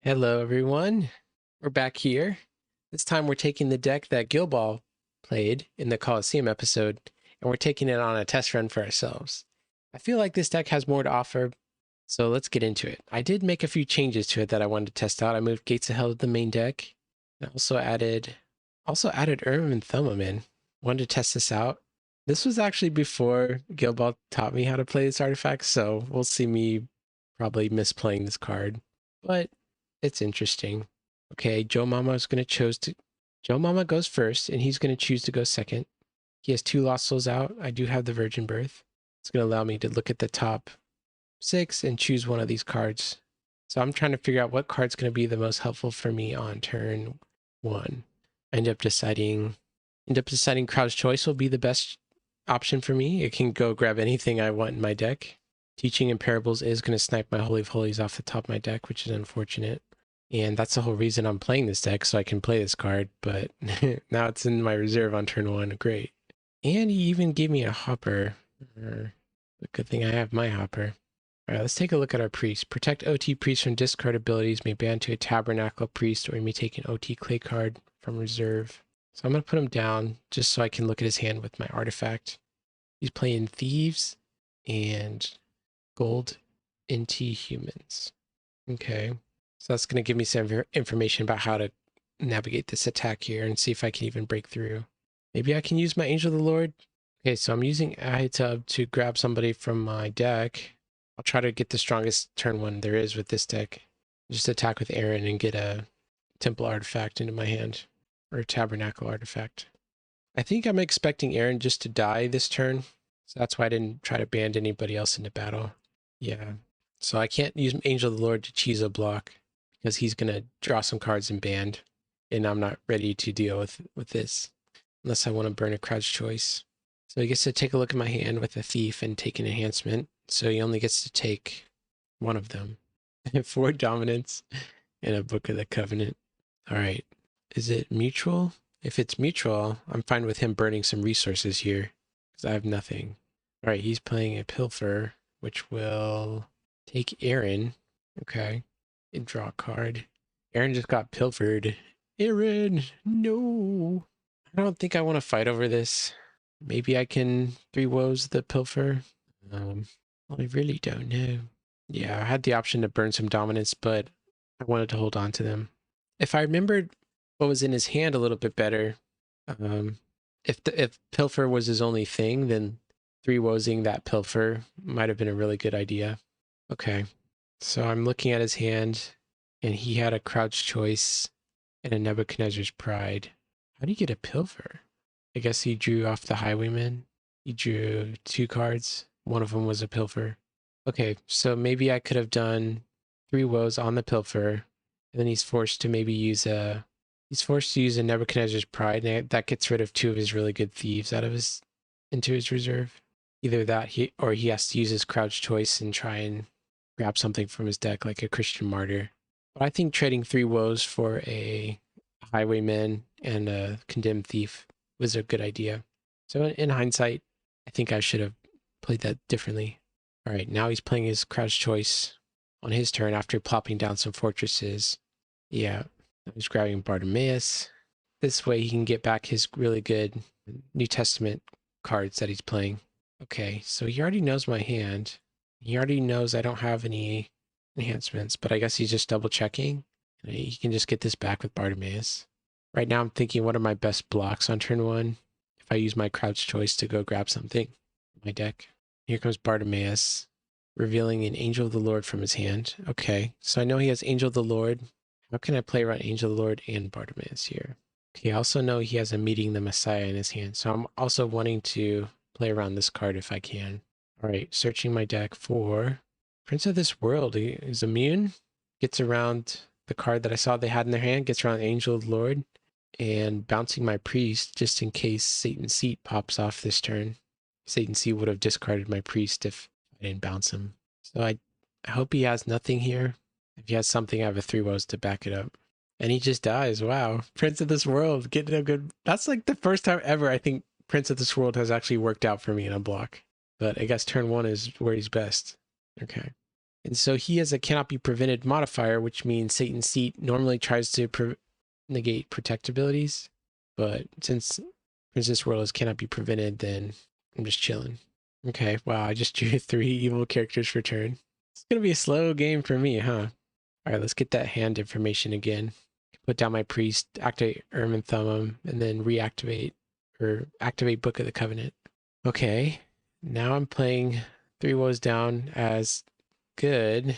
Hello, everyone. We're back here. This time we're taking the deck that Gilball played in the Coliseum episode, and we're taking it on a test run for ourselves. I feel like this deck has more to offer, so let's get into it. I did make a few changes to it that I wanted to test out. I moved Gates of Hell to the main deck. I also added Urim and Thummim in. Wanted to test this out. This was actually before Gilball taught me how to play this artifact, so we'll see me probably misplaying this card. But it's interesting. Okay, Joe Mama is going to choose to... Joe Mama goes first, and he's going to choose to go second. He has 2 Lost Souls out. I do have the Virgin Birth. It's going to allow me to look at the top 6 and choose one of these cards. So I'm trying to figure out what card's going to be the most helpful for me on turn 1. I end up deciding Crowd's Choice will be the best option for me. It can go grab anything I want in my deck. Teaching in Parables is going to snipe my Holy of Holies off the top of my deck, which is unfortunate. And that's the whole reason I'm playing this deck, so I can play this card, but now it's in my reserve on turn 1. Great. And he even gave me a hopper. A good thing I have my hopper. Alright, let's take a look at our priest. Protect OT priest from discard abilities, may ban to a Tabernacle priest, or you may take an OT clay card from reserve. So I'm going to put him down just so I can look at his hand with my artifact. He's playing Thieves and Gold NT Humans. Okay. So that's going to give me some information about how to navigate this attack here and see if I can even break through. Maybe I can use my Angel of the Lord. Okay, so I'm using Ahitub to grab somebody from my deck. I'll try to get the strongest turn 1 there is with this deck. Just attack with Aaron and get a Temple artifact into my hand. Or a Tabernacle artifact. I think I'm expecting Aaron just to die this turn. So that's why I didn't try to ban anybody else into battle. Yeah. So I can't use Angel of the Lord to cheese a block, because he's going to draw some cards and banned, and I'm not ready to deal with this unless I want to burn a Crowd's Choice. So he gets to take a look at my hand with a Thief and take an enhancement, so he only gets to take one of them. 4 Dominance and a Book of the Covenant. All right. Is it mutual? If it's mutual, I'm fine with him burning some resources here, because I have nothing. All right, he's playing a Pilfer, which will take Aaron. Okay. And draw a card. Aaron just got pilfered. Aaron, no. I don't think I want to fight over this. Maybe I can 3 Woes the Pilfer. I really don't know. Yeah, I had the option to burn some Dominance, but I wanted to hold on to them. If I remembered what was in his hand a little bit better, if Pilfer was his only thing, then 3 Wosing that Pilfer might have been a really good idea. Okay. So I'm looking at his hand, and he had a Crowd's Choice and a Nebuchadnezzar's Pride. How do you get a Pilfer? I guess he drew off the Highwayman. He drew 2 cards. One of them was a Pilfer. Okay, so maybe I could have done 3 Woes on the Pilfer, and then he's forced to maybe use a Nebuchadnezzar's Pride, and that gets rid of 2 of his really good Thieves into his reserve. Either that, or he has to use his Crowd's Choice and try and grab something from his deck, like a Christian Martyr. But I think trading 3 Woes for a Highwayman and a Condemned Thief was a good idea. So in hindsight, I think I should have played that differently. All right, now he's playing his Crowd's Choice on his turn after plopping down some fortresses. Yeah, he's grabbing Bartimaeus. This way he can get back his really good New Testament cards that he's playing. Okay, so he already knows my hand. He already knows I don't have any enhancements, but I guess he's just double checking. He can just get this back with Bartimaeus. Right now I'm thinking, what are my best blocks on turn 1? If I use my Crowd's Choice to go grab something in my deck. Here comes Bartimaeus, revealing an Angel of the Lord from his hand. Okay, so I know he has Angel of the Lord. How can I play around Angel of the Lord and Bartimaeus here? Okay, I also know he has a Meeting the Messiah in his hand, so I'm also wanting to play around this card if I can. All right, searching my deck for Prince of this World. He is immune, gets around the card that I saw they had in their hand, gets around Angel of the Lord, and bouncing my Priest just in case Satan's Seat pops off this turn. Satan's Seat would have discarded my Priest if I didn't bounce him. So I hope he has nothing here. If he has something, I have a 3 Woes to back it up. And he just dies. Wow. Prince of this World, getting a good... That's like the first time ever I think Prince of this World has actually worked out for me in a block. But I guess turn 1 is where he's best. Okay. And so he has a cannot be prevented modifier, which means Satan's Seat normally tries to negate protect abilities. But since Princess World is cannot be prevented, then I'm just chilling. Okay, wow, I just drew 3 evil characters for turn. It's going to be a slow game for me, huh? All right, let's get that hand information again. Put down my priest, activate Erm Thummim, and then reactivate or activate Book of the Covenant. Okay, now I'm playing 3 Woes down as good.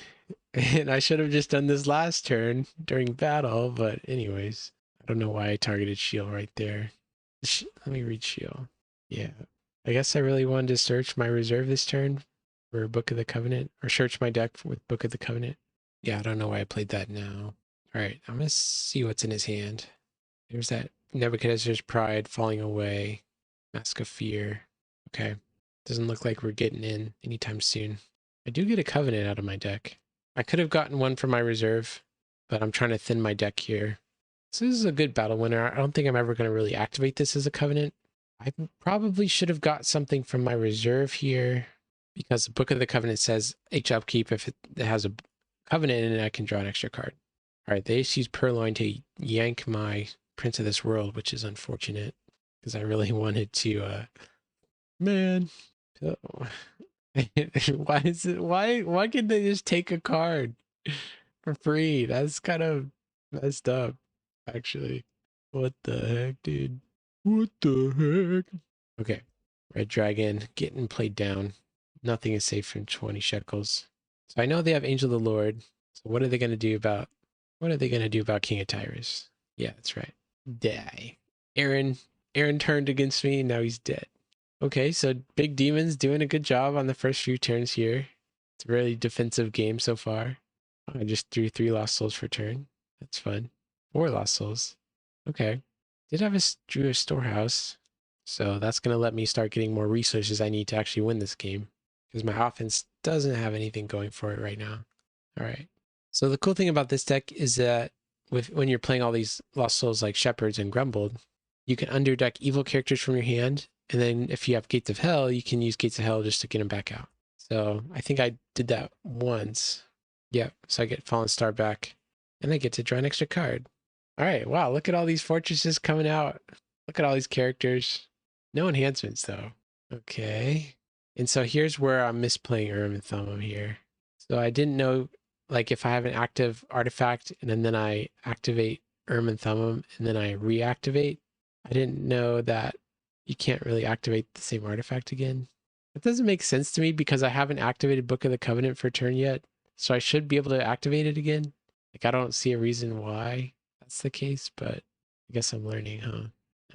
And I should have just done this last turn during battle, but anyways. I don't know why I targeted shield right there. Let me read shield. Yeah. I guess I really wanted to search my reserve this turn for Book of the Covenant, or search my deck with Book of the Covenant. Yeah, I don't know why I played that now. All right, I'm going to see what's in his hand. There's that Nebuchadnezzar's Pride falling away. Mask of Fear. Okay. Doesn't look like we're getting in anytime soon. I do get a Covenant out of my deck. I could have gotten one from my reserve, but I'm trying to thin my deck here. So this is a good battle winner. I don't think I'm ever going to really activate this as a Covenant. I probably should have got something from my reserve here, because the Book of the Covenant says H upkeep. If it has a Covenant in it, I can draw an extra card. All right, they just used Purloin to yank my Prince of this World, which is unfortunate because I really wanted to, man. So, why is it, why can they just take a card for free? That's kind of messed up, actually. What the heck, dude? What the heck? Okay, Red Dragon getting played down. Nothing is safe from 20 shekels. So I know they have Angel of the Lord. So what are they going to do about King of Tyrus? Yeah, that's right. Die. Aaron turned against me, now he's dead. Okay, so Big Demon's doing a good job on the first few turns here. It's a really defensive game so far. I just drew 3 Lost Souls for turn. That's fun. 4 Lost Souls. Okay. Drew a Storehouse. So that's going to let me start getting more resources I need to actually win this game, because my offense doesn't have anything going for it right now. All right. So the cool thing about this deck is that when you're playing all these Lost Souls like Shepherds and Grumbled, you can underdeck evil characters from your hand, and then if you have Gates of Hell, you can use Gates of Hell just to get them back out. So I think I did that once. Yep, so I get Fallen Star back, and I get to draw an extra card. All right, wow, look at all these fortresses coming out. Look at all these characters. No enhancements, though. Okay. And so here's where I'm misplaying Erm Thummim here. So I didn't know, like, if I have an active artifact and then I activate Erm Thummim and then I reactivate, I didn't know that you can't really activate the same artifact again. That doesn't make sense to me because I haven't activated Book of the Covenant for turn yet. So I should be able to activate it again. Like, I don't see a reason why that's the case, but I guess I'm learning, huh?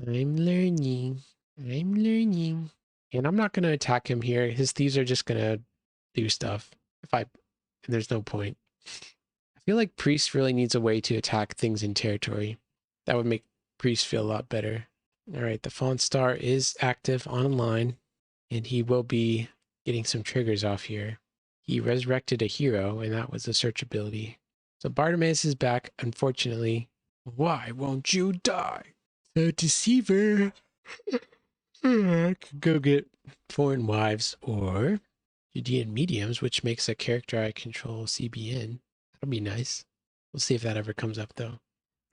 I'm learning. And I'm not going to attack him here. His thieves are just going to do stuff. And there's no point. I feel like Priest really needs a way to attack things in territory. That would make Priest feel a lot better. All right, the Fallen Star is active online, and he will be getting some triggers off here. He resurrected a hero, and that was a search ability. So Bartimaeus is back, unfortunately. Why won't you die? The Deceiver. I could go get Foreign Wives or Judean Mediums, which makes a character I control CBN. That'll be nice. We'll see if that ever comes up, though.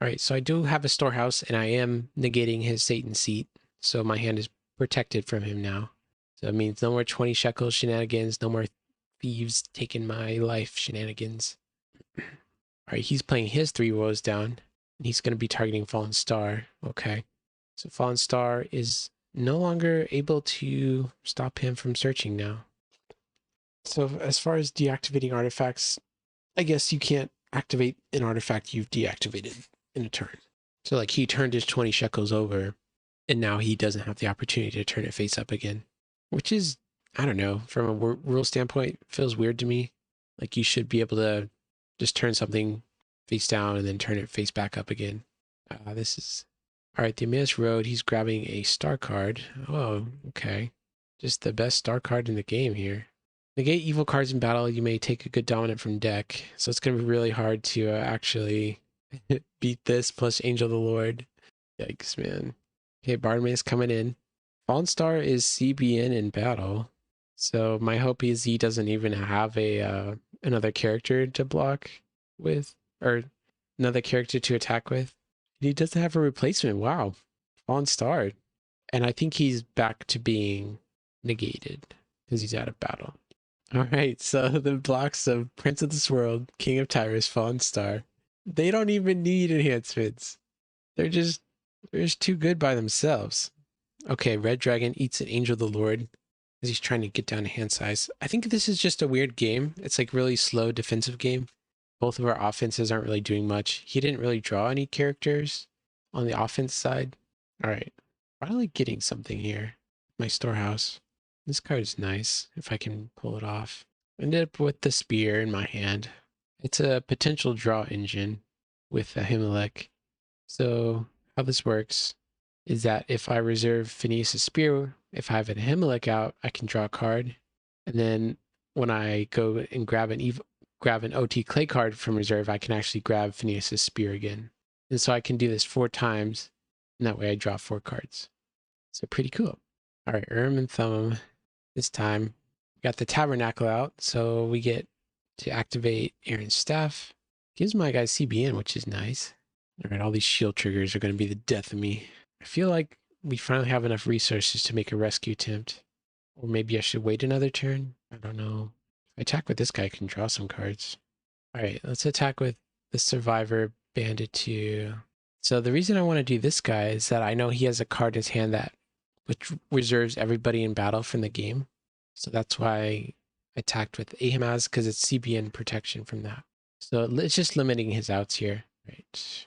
All right, so I do have a Storehouse, and I am negating his Satan Seat, so my hand is protected from him now. So it means no more 20 shekels shenanigans, no more thieves taking my life shenanigans. All right, he's playing his 3 Woes down, and he's going to be targeting Fallen Star. Okay, so Fallen Star is no longer able to stop him from searching now. So as far as deactivating artifacts, I guess you can't activate an artifact you've deactivated in a turn. So like he turned his 20 shekels over, and now he doesn't have the opportunity to turn it face up again, which is, I don't know, from a rule standpoint, feels weird to me. Like you should be able to just turn something face down and then turn it face back up again. This is... All right, the Emmaus Road, he's grabbing a star card. Oh, okay. Just the best star card in the game here. Negate evil cards in battle. You may take a good dominant from deck. So it's going to be really hard to actually beat this plus Angel of the Lord. Yikes, man. Okay, Bartimaeus coming in. Fallen Star is CBN in battle. So my hope is he doesn't even have a another character to block with, or another character to attack with. He doesn't have a replacement. Wow. Fallen Star. And I think he's back to being negated because he's out of battle. All right, so the blocks of Prince of this World, King of Tyrus, Fallen Star, they don't even need enhancements. They're just too good by themselves. Okay, Red Dragon eats an Angel of the Lord as he's trying to get down to hand size. I think this is just a weird game. It's like really slow defensive game. Both of our offenses aren't really doing much. He didn't really draw any characters on the offense side. All right, finally getting something here. My Storehouse. This card is nice if I can pull it off. Ended up with the spear in my hand. It's a potential draw engine with a Himalek. So how this works is that if I reserve Phineas' spear, if I have a Himalek out, I can draw a card. And then when I go and grab an OT clay card from reserve, I can actually grab Phineas' spear again. And so I can do this 4 times, and that way I draw 4 cards. So pretty cool. All right, and Thummim. This time, we got the Tabernacle out, so we get to activate Aaron's staff. Gives my guy CBN, which is nice. All right, all these shield triggers are going to be the death of me. I feel like we finally have enough resources to make a rescue attempt. Or maybe I should wait another turn. I don't know. If I attack with this guy, I can draw some cards. All right, let's attack with the Survivor Bandit 2. So the reason I want to do this guy is that I know he has a card in his hand that which reserves everybody in battle from the game. So that's why I attacked with Ahimaz, because it's CBN protection from that. So it's just limiting his outs here. Right.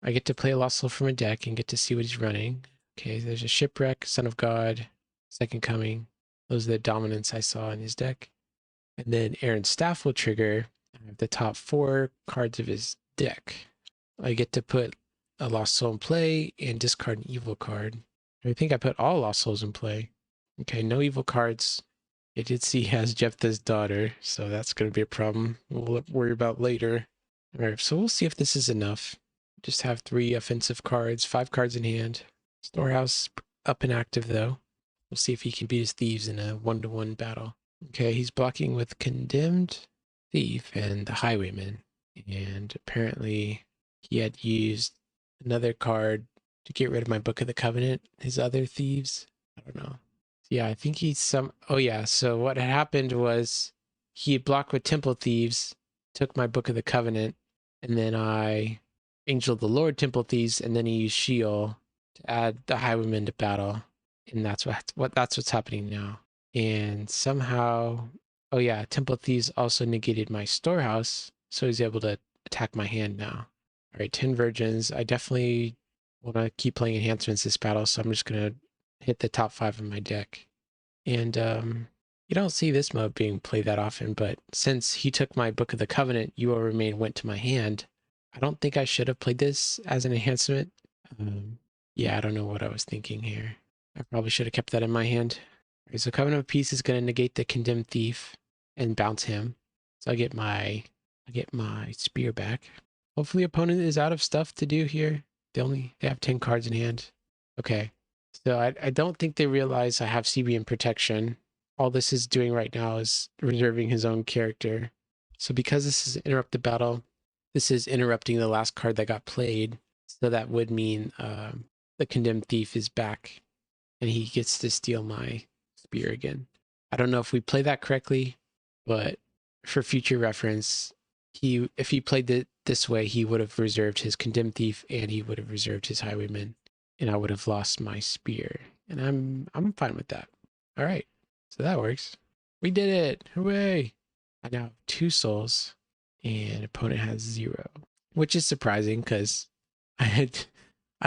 I get to play a Lost Soul from a deck and get to see what he's running. Okay, there's a Shipwreck, Son of God, Second Coming. Those are the dominants I saw in his deck. And then Aaron's Staff will trigger. I have the top 4 cards of his deck. I get to put a Lost Soul in play and discard an evil card. I think I put all Lost Souls in play. Okay, no evil cards. I did see he has Jephthah's daughter, so that's going to be a problem we'll worry about later. All right, so we'll see if this is enough. Just have 3 offensive cards, 5 cards in hand. Storehouse up and active, though. We'll see if he can beat his thieves in a 1-to-1 battle. Okay, he's blocking with Condemned, Thief, and the Highwayman. And apparently he had used another card to get rid of my Book of the Covenant, his other thieves. I don't know. Yeah, I think he's some... Oh yeah, so what had happened was he had blocked with Temple Thieves, took my Book of the Covenant, and then I Angel of the Lord Temple Thieves, and then he used Sheol to add the Highwaymen to battle. And that's what's happening now. And somehow... Oh yeah, Temple Thieves also negated my Storehouse, so he's able to attack my hand now. All right, 10 Virgins. I definitely want to keep playing enhancements this battle, so I'm just going to hit the top 5 in my deck. And you don't see this mode being played that often, but since he took my Book of the Covenant, You Will Remain went to my hand. I don't think I should have played this as an enhancement. Yeah, I don't know what I was thinking here. I probably should have kept that in my hand. All right, so Covenant of Peace is going to negate the Condemned Thief and bounce him. So I get my spear back. Hopefully opponent is out of stuff to do here. They have 10 cards in hand. Okay. So I don't think they realize I have CBN protection. All this is doing right now is reserving his own character. So because this is interrupt the battle, this is interrupting the last card that got played. So that would mean the Condemned Thief is back and he gets to steal my spear again. I don't know if we play that correctly, but for future reference, if he played it this way, he would have reserved his Condemned Thief and he would have reserved his Highwayman, and I would have lost my spear. And I'm fine with that. All right, so that works. We did it! Hooray! I now have 2 souls, and opponent has 0, which is surprising because I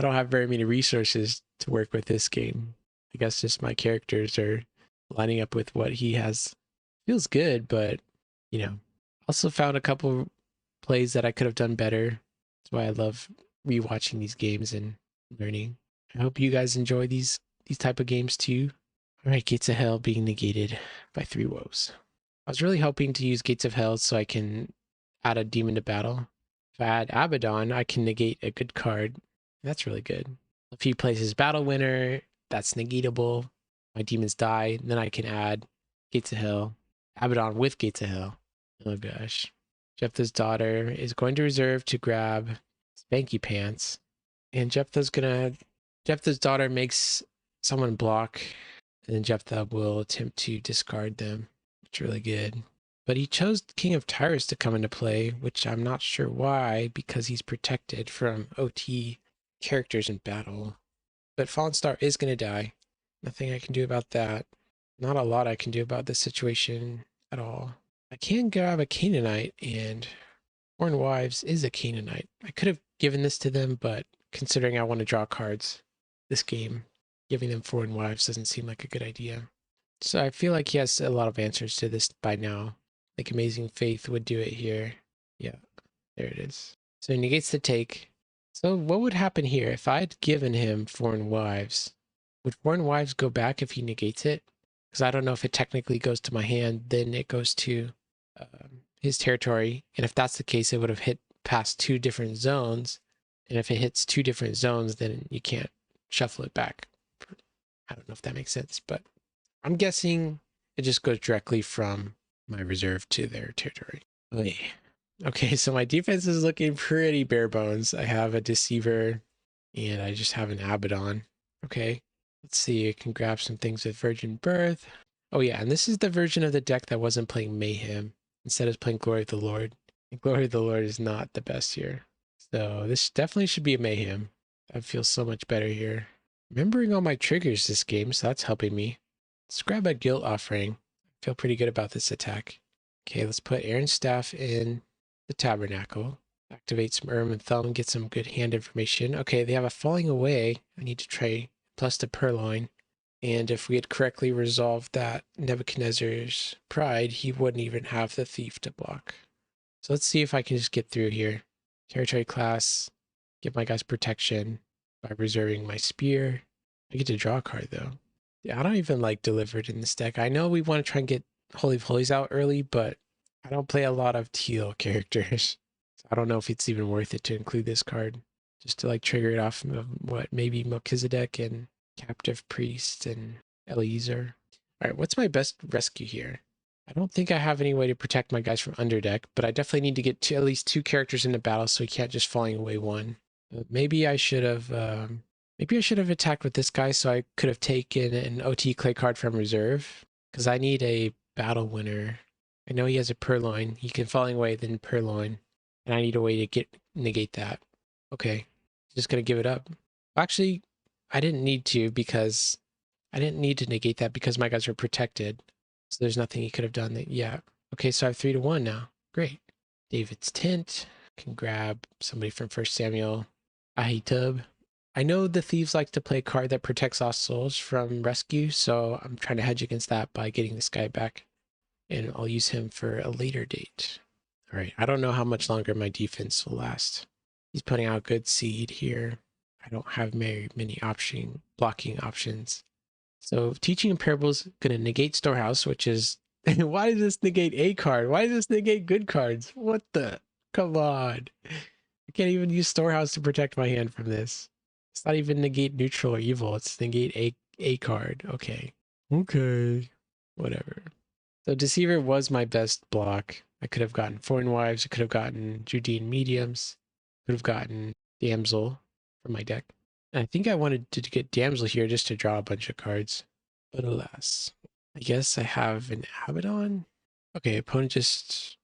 don't have very many resources to work with this game. I guess just my characters are lining up with what he has. Feels good, but you know, also found a couple plays that I could have done better. That's why I love rewatching these games and learning. I hope you guys enjoy these type of games too. All right, Gates of Hell being negated by 3 Woes. I was really hoping to use Gates of Hell so I can add a demon to battle. If I add Abaddon, I can negate a good card. That's really good. If he plays his Battle Winner, that's negatable. My demons die. Then I can add Gates of Hell, Abaddon with Gates of Hell, Oh gosh. Jephthah's daughter is going to reserve to grab Spanky Pants. And Jephthah's daughter makes someone block, and then Jephthah will attempt to discard them. It's really good. But he chose King of Tyrus to come into play, which I'm not sure why, because he's protected from OT characters in battle. But Fallen Star is going to die. Nothing I can do about that. Not a lot I can do about this situation at all. I can grab a Canaanite, and Foreign Wives is a Canaanite. I could have given this to them, but considering I want to draw cards this game, giving them Foreign Wives doesn't seem like a good idea. So I feel like he has a lot of answers to this by now. Like Amazing Faith would do it here. Yeah, there it is. So he negates the take. So what would happen here if I had given him Foreign Wives? Would Foreign Wives go back if he negates it? Because I don't know if it technically goes to my hand, then it goes to his territory. And if that's the case, it would have hit past 2 different zones. And if it hits 2 different zones, then you can't shuffle it back. I don't know if that makes sense, but I'm guessing it just goes directly from my reserve to their territory. Okay, so my defense is looking pretty bare bones. I have a Deceiver, and I just have an Abaddon. Okay, let's see. I can grab some things with Virgin Birth. Oh yeah, and this is the version of the deck that wasn't playing Mayhem. Instead of playing Glory of the Lord. And Glory of the Lord is not the best here. So this definitely should be a Mayhem. That feels so much better here. Remembering all my triggers this game, so that's helping me. Let's grab a Guilt Offering. I feel pretty good about this attack. Okay, let's put Aaron's Staff in the Tabernacle. Activate some Urim and Thummim, get some good hand information. Okay, they have a Falling Away. I need to try plus the Purloin. And if we had correctly resolved that Nebuchadnezzar's Pride, he wouldn't even have the Thief to block. So let's see if I can just get through here. Territory class, give my guys protection by reserving my Spear. I get to draw a card though. Yeah, I don't even like Delivered in this deck. I know we want to try and get Holy of Holies out early, but I don't play a lot of teal characters. So I don't know if it's even worth it to include this card. Just to like trigger it off of what, maybe Melchizedek and Captive Priest and Eliezer. All right, what's my best rescue here? I don't think I have any way to protect my guys from underdeck, but I definitely need to get to at least 2 characters into battle so he can't just Falling Away 1. Maybe I should have attacked with this guy so I could have taken an OT clay card from reserve, because I need a battle winner. I know he has a Purloin. He can Falling Away then Purloin, and I need a way to negate that. Okay, just gonna give it up. Actually, I didn't need to negate that because my guys are protected. So there's nothing he could have done that. Yeah. Okay, so I have 3-1 now. Great. David's Tent. Can grab somebody from 1 Samuel. Ahitub. I know the Thieves like to play a card that protects Lost Souls from rescue, so I'm trying to hedge against that by getting this guy back. And I'll use him for a later date. All right, I don't know how much longer my defense will last. He's putting out good seed here. I don't have very many blocking options. So Teaching in Parables going to negate Storehouse, which is... Why does this negate a card? Why does this negate good cards? What the... Come on. I can't even use Storehouse to protect my hand from this. It's not even negate neutral or evil. It's negate a card. Okay. Okay. Whatever. So Deceiver was my best block. I could have gotten Foreign Wives. I could have gotten Judean Mediums. Could have gotten Damsel from my deck. And I think I wanted to get Damsel here just to draw a bunch of cards. But alas. I guess I have an Abaddon. Okay, opponent just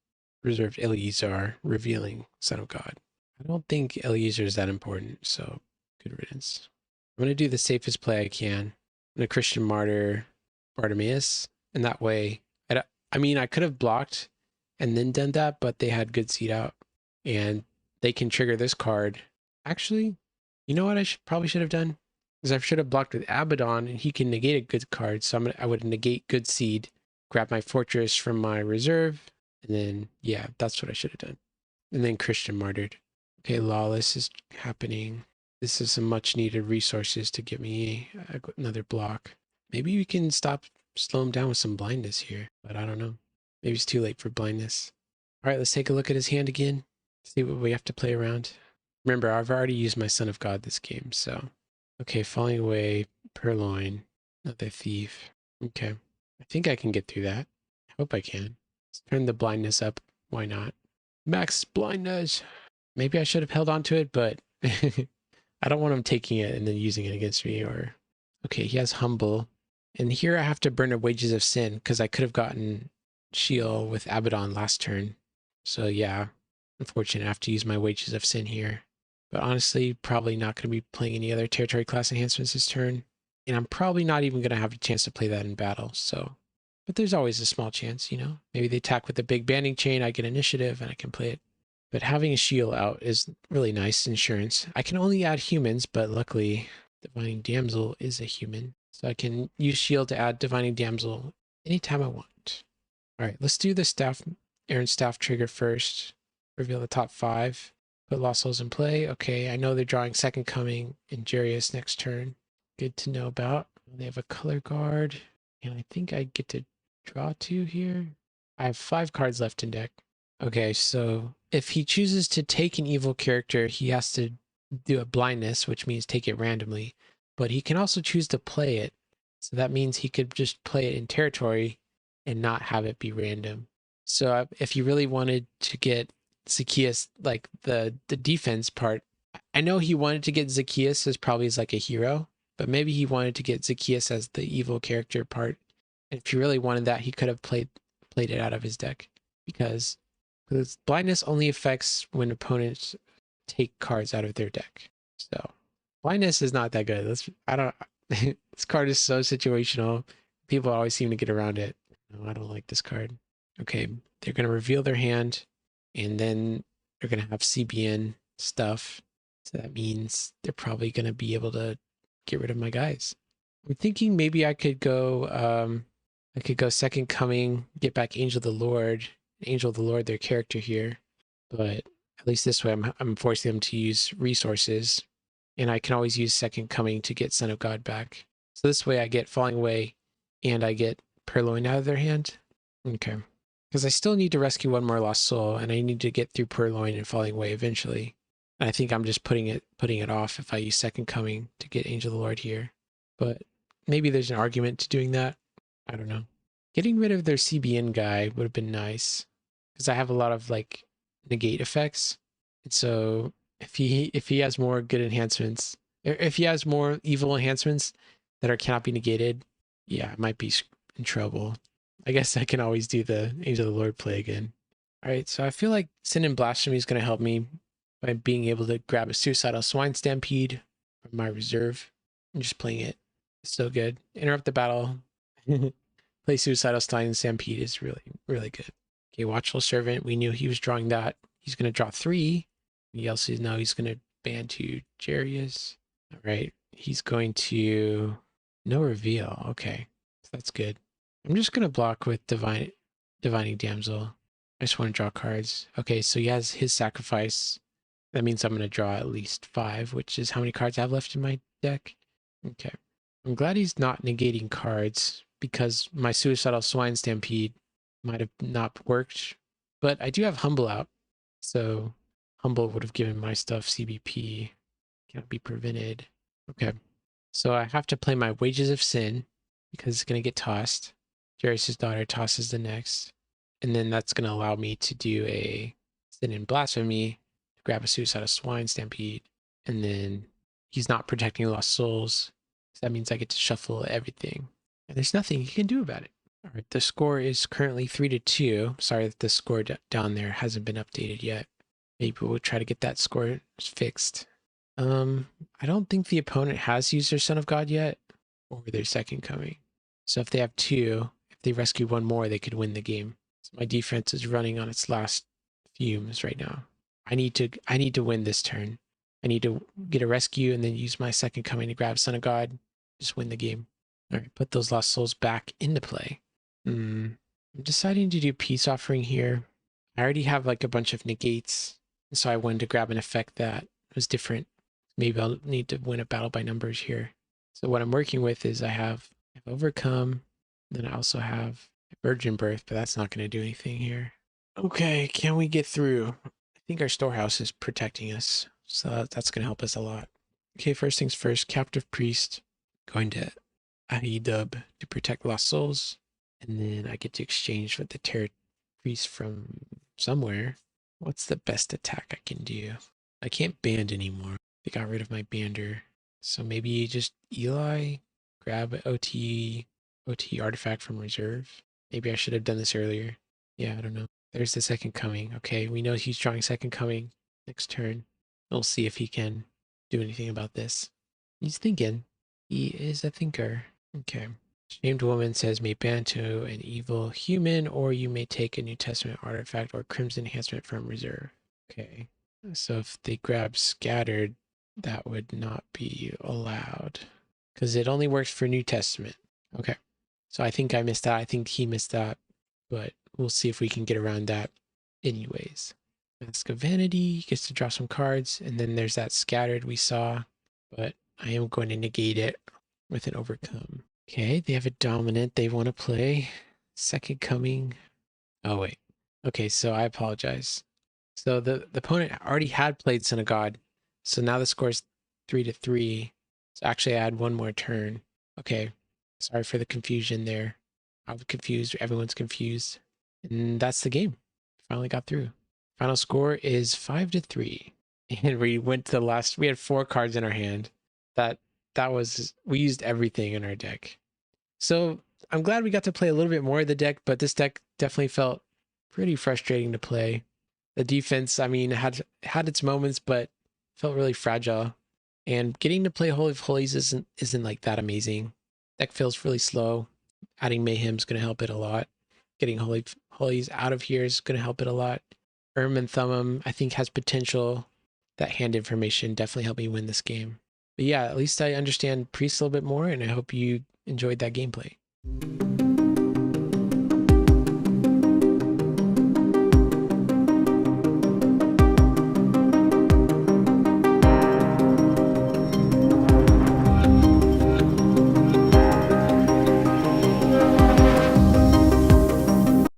reserved Eliezer, revealing Son of God. I don't think Eliezer is that important, so good riddance. I'm going to do the safest play I can. I'm going to Christian Martyr Bartimaeus, and that way, I mean, I could have blocked and then done that, but they had good seed out, and they can trigger this card. Actually, you know what I probably should have done? Because I should have blocked with Abaddon, and he can negate a good card, so I would negate good seed, grab my fortress from my reserve, and then, yeah, that's what I should have done. And then Christian Martyred. Okay, Lawless is happening. This is some much needed resources to get me another block. Maybe we can slow him down with some Blindness here, but I don't know. Maybe it's too late for Blindness. All right, let's take a look at his hand again. See what we have to play around. Remember, I've already used my Son of God this game, so. Okay, Falling Away, Purloin, another Thief. Okay, I think I can get through that. I hope I can. Let's turn the Blindness up Why not? Max blindness. Maybe I should have held on to it, but I don't want him taking it and then using it against me. Or okay, he has humble. And here I have to burn a Wages of Sin because I could have gotten Shield with Abaddon last turn. So yeah, unfortunate I have to use my Wages of Sin here. But honestly, probably not going to be playing any other territory class enhancements this turn. And I'm probably not even going to have a chance to play that in battle. So, but there's always a small chance, you know. Maybe they attack with the big banding chain, I get initiative, and I can play it. But having a shield out is really nice insurance. I can only add humans, but luckily Divining Damsel is a human. So I can use shield to add Divining Damsel anytime I want. All right, let's do the staff, Aaron staff trigger first. Reveal the top 5. Put Lost Souls in play. Okay, I know they're drawing Second Coming and Jarius next turn. Good to know about. They have a color guard. And I think I get to draw 2 here. I have 5 cards left in deck. Okay, so if he chooses to take an evil character, he has to do a blindness, which means take it randomly. But he can also choose to play it. So that means he could just play it in territory and not have it be random. So if you really wanted to get Zacchaeus, like the defense part, I know he wanted to get Zacchaeus as probably as like a hero, but maybe he wanted to get Zacchaeus as the evil character part. And if he really wanted that, he could have played it out of his deck, because blindness only affects when opponents take cards out of their deck. So blindness is not that good. This card is so situational. People always seem to get around it. No, I don't like this card. Okay, they're going to reveal their hand, and then they're going to have CBN stuff. So that means they're probably going to be able to get rid of my guys. I'm thinking maybe I could go Second Coming, get back Angel of the Lord, their character here. But at least this way I'm forcing them to use resources, and I can always use Second Coming to get Son of God back. So this way I get Falling Away and I get Purloin out of their hand. Okay. Because I still need to rescue one more Lost Soul, and I need to get through Purloin and Falling Away eventually. And I think I'm just putting it off if I use Second Coming to get Angel of the Lord here. But maybe there's an argument to doing that. I don't know. Getting rid of their CBN guy would have been nice, because I have a lot of like negate effects. And so if he has more good enhancements, if he has more evil enhancements that cannot be negated, yeah, I might be in trouble. I guess I can always do the Angel of the Lord play again. All right, so I feel like Sin and Blasphemy is going to help me by being able to grab a Suicidal Swine Stampede from my reserve and just playing it. It's so good. Interrupt the battle. Play Suicidal Swine Stampede is really, really good. Okay, Watchful Servant. We knew he was drawing that. He's going to draw 3. He also knows he's going to ban 2 Jarius. All right, he's going to no reveal. Okay, so that's good. I'm just going to block with Divining Damsel. I just want to draw cards. Okay, so he has his sacrifice. That means I'm going to draw at least 5, which is how many cards I have left in my deck. Okay. I'm glad he's not negating cards, because my Suicidal Swine Stampede might have not worked. But I do have Humble out. So Humble would have given my stuff CBP. Cannot be prevented. Okay. So I have to play my Wages of Sin, because it's going to get tossed. Jarius' daughter tosses the next. And then that's going to allow me to do a Sin and Blasphemy, grab a Suicidal Swine Stampede, and then he's not protecting Lost Souls. So that means I get to shuffle everything. And there's nothing he can do about it. All right, the score is currently 3-2. Sorry that the score down there hasn't been updated yet. Maybe we'll try to get that score fixed. I don't think the opponent has used their Son of God yet, or their Second Coming. So if they have 2, if they rescue 1 more, they could win the game. So my defense is running on its last fumes right now. I need to win this turn. I need to get a rescue and then use my Second Coming to grab Son of God. Just win the game. All right, put those Lost Souls back into play. I'm deciding to do Peace Offering here. I already have like a bunch of negates, so I wanted to grab an effect that was different. Maybe I'll need to win a battle by numbers here. So what I'm working with is I have Overcome, then I also have Virgin Birth, but that's not going to do anything here. Okay, can we get through? I think our Storehouse is protecting us, so that's going to help us a lot. Okay, first things first, Captive Priest, going to Ahidub to protect Lost Souls, and then I get to exchange with the Terror Priest from somewhere. What's the best attack I can do? I can't band anymore. They got rid of my bander. So maybe just Eli, grab an OT artifact from reserve. Maybe I should have done this earlier. Yeah, I don't know. There's the second coming. Okay, we know he's drawing second coming next turn. We'll see if he can do anything about this. He's thinking. He is a thinker. Okay. Shamed woman says may ban to an evil human, or you may take a New Testament artifact or Crimson enhancement from reserve. Okay. So if they grab scattered, that would not be allowed because it only works for New Testament. Okay. So I think I missed that. I think he missed that, but we'll see if we can get around that anyways. Mask of Vanity gets to draw some cards, and then there's that scattered we saw, but I am going to negate it with an overcome. Okay, they have a dominant they want to play. Second coming. Oh, wait. Okay, so I apologize. So the opponent already had played Son of God. So now the score is 3-3. So actually I had one more turn. Okay, sorry for the confusion there. I'm confused. Everyone's confused. And that's the game. Finally got through. Final score is 5-3. And we went to the last, we had 4 cards in our hand. That was, we used everything in our deck. So I'm glad we got to play a little bit more of the deck, but this deck definitely felt pretty frustrating to play. The defense, I mean, had its moments, but felt really fragile. And getting to play Holy of Holies isn't like that amazing. Deck feels really slow. Adding Mayhem's going to help it a lot. Getting Holies out of here is going to help it a lot. And Thummim, I think, has potential. That hand information definitely helped me win this game. But yeah, at least I understand Priest a little bit more, and I hope you enjoyed that gameplay.